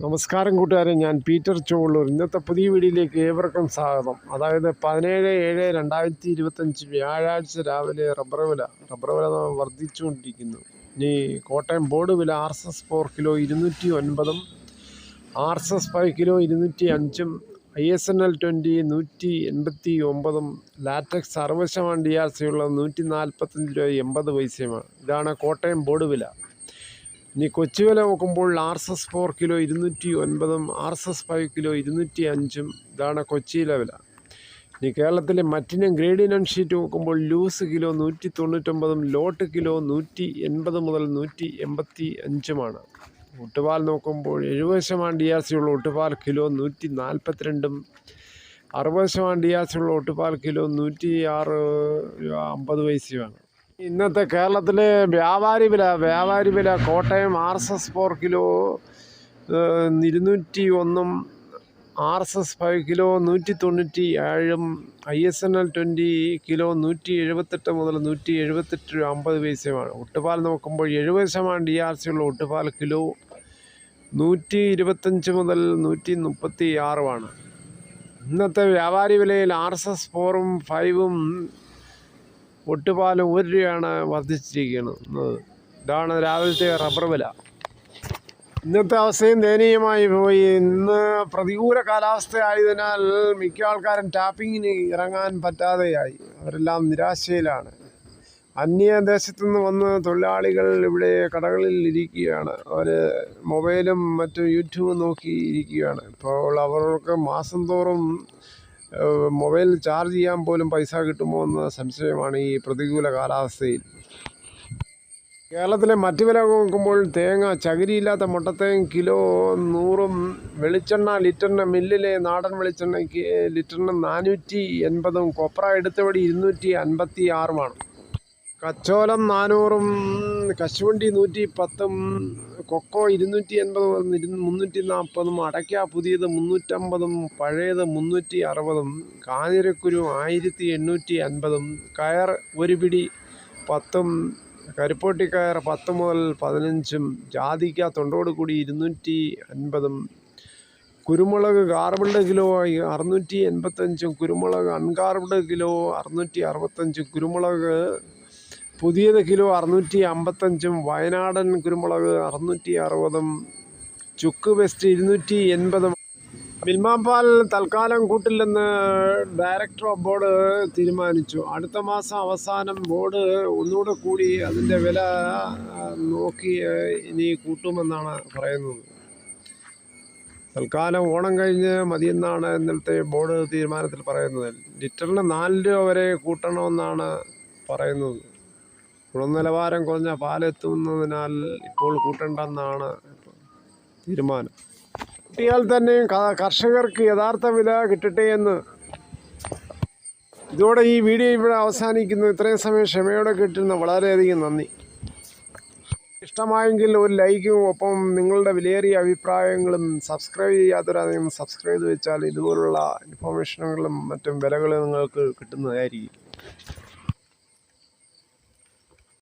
നമസ്കാരം കൂട്ടുകാരെ, ഞാൻ പീറ്റർ ചോളൂർ. ഇന്നത്തെ പുതിയ വീഡിയോയിലേക്ക് ഏവർക്കും സ്വാഗതം. അതായത് 17/7/2025 വ്യാഴാഴ്ച രാവിലെ റബ്ബർ വില വർദ്ധിച്ചുകൊണ്ടിരിക്കുന്നു. ഇനി കോട്ടയം ബോർഡ് വില RSS 4 kilo 209, RSS 5 kilo 205, ISNL 20 189, latex 60% DRC ഉള്ളത് 145 രൂപ 80 പൈസയുമാണ്. ഇതാണ് കോട്ടയം ബോർഡ് വില. ഇനി കൊച്ചി വില നോക്കുമ്പോൾ RSS 4 കിലോ 209, RSS 5 കിലോ 205, ഇതാണ് കൊച്ചിയിലെ വില. ഇനി കേരളത്തിലെ മറ്റിനം ഗ്രേഡിനം ഷീറ്റ് നോക്കുമ്പോൾ ലൂസ് കിലോ 199, ലോട്ട് കിലോ 180 മുതൽ 185. ഒട്ടുപാൽ നോക്കുമ്പോൾ 70% DRC ഉള്ള ഒട്ടുപാൽ കിലോ 142, 60% DRC ഉള്ള ഒട്ടുപാൽ കിലോ 106 രൂപ 50 പൈസയുമാണ്. ഇന്നത്തെ കേരളത്തിലെ വ്യാപാരി വില Kottayam RSS 4 kilo 201, RSS 5 kilo 197, ISNL 20 kilo 178 മുതൽ 178 രൂപ 50 പൈസയുമാണ്. ഒട്ടുപാൽ നോക്കുമ്പോൾ 70% DRC ഉള്ള ഒട്ടുപാൽ കിലോ 125 മുതൽ 136. ഇന്നത്തെ വ്യാപാരി വിലയിൽ RSS 4-ഉം 5-ഉം ഒട്ടുപാലും 1 രൂപയാണ് വർദ്ധിച്ചിരിക്കുന്നത്. ഇതാണ് രാവിലത്തെ റബ്ബർ വില. ഇന്നത്തെ അവസ്ഥയും ദയനീയമായി പോയി. ഇന്ന് പ്രതികൂല കാലാവസ്ഥയായതിനാൽ മിക്ക ആൾക്കാരും ടാപ്പിങ്ങിന് ഇറങ്ങാൻ പറ്റാതെയായി. അവരെല്ലാം നിരാശയിലാണ്. അന്യദേശത്തുനിന്ന് വന്ന് തൊഴിലാളികൾ ഇവിടെ കടകളിൽ ഇരിക്കുകയാണ്. അവർ മൊബൈലും മറ്റും യൂട്യൂബും നോക്കി ഇരിക്കുകയാണ്. ഇപ്പോൾ അവർക്ക് മാസം തോറും മൊബൈൽ ചാർജ് ചെയ്യാൻ പോലും പൈസ കിട്ടുമോ എന്ന സംശയമാണ് ഈ പ്രതികൂല കാലാവസ്ഥയിൽ. കേരളത്തിലെ മറ്റ് വില നോക്കുമ്പോൾ തേങ്ങ, ചകിരിയില്ലാത്ത മുട്ടത്തേങ്ങ കിലോ 100-ഉം, വെളിച്ചെണ്ണ ലിറ്ററിന് മില്ലിലെ നാടൻ വെളിച്ചെണ്ണയ്ക്ക് ലിറ്ററിന് 480-ഉം, കൊപ്ര എടുത്തപടി 256-ഉമാണ്. കച്ചോലം 400-ഉം, കശുവണ്ടി 110-ഉം, കൊക്കോ 280 340-ഉം, അടയ്ക്ക പുതിയത് 350-ഉം, പഴയത് 360-ഉം, കാഞ്ഞിരക്കുരു 1850-ഉം, കയർ ഒരു പിടി 10-ഉം, കരിപ്പോട്ടിക്കയർ 10 മുതൽ 15-ഉം, ജാതിക്ക തൊണ്ടോട് കൂടി 250-ഉം, കുരുമുളക് ഗാർബിൾഡ് കിലോ 685-ഉം, കുരുമുളക് അൺഗാർബിൾഡ് കിലോ 665, കുരുമുളക് പുതിയത് കിലോ 655-ഉം, വയനാടൻ കുരുമുളക് 660-ഉം, ചുക്ക് വെസ്റ്റ് 280-ഉം. മിൽമാപ്പാൽ തൽക്കാലം കൂട്ടില്ലെന്ന് ഡയറക്ടർ ഓഫ് ബോർഡ് തീരുമാനിച്ചു. അടുത്ത മാസം അവസാനം ബോർഡ് ഒന്നുകൂടെ കൂടി അതിൻ്റെ വില നോക്കി ഇനി കൂട്ടുമെന്നാണ് പറയുന്നത്. തൽക്കാലം ഓണം കഴിഞ്ഞ് മതിയെന്നാണ് ഇന്നലത്തെ ബോർഡ് തീരുമാനത്തിൽ പറയുന്നത്. ലിറ്ററിന് 4 രൂപ വരെ കൂട്ടണമെന്നാണ് പറയുന്നത്. ഗുണനിലവാരം കുറഞ്ഞ പാലെത്തുന്നതിനാൽ ഇപ്പോൾ കൂട്ടണ്ടെന്നാണ് തീരുമാനം. കിട്ടിയാൽ തന്നെയും കർഷകർക്ക് യഥാർത്ഥ വില കിട്ടട്ടെ എന്ന്. ഇതോടെ ഈ വീഡിയോ ഇവിടെ അവസാനിക്കുന്നു. ഇത്രയും സമയം ക്ഷമയോടെ കേട്ടിരുന്ന വളരെയധികം നന്ദി. ഇഷ്ടമായെങ്കിൽ ഒരു ലൈക്കും ഒപ്പം നിങ്ങളുടെ വിലയേറിയ അഭിപ്രായങ്ങളും, സബ്സ്ക്രൈബ് ചെയ്യാത്തവരാണെങ്കിൽ സബ്സ്ക്രൈബ് ചെയ്ത് വെച്ചാൽ ഇതുപോലുള്ള ഇൻഫോർമേഷനുകളും മറ്റും വിലകളും നിങ്ങൾക്ക് കിട്ടുന്നതായിരിക്കും.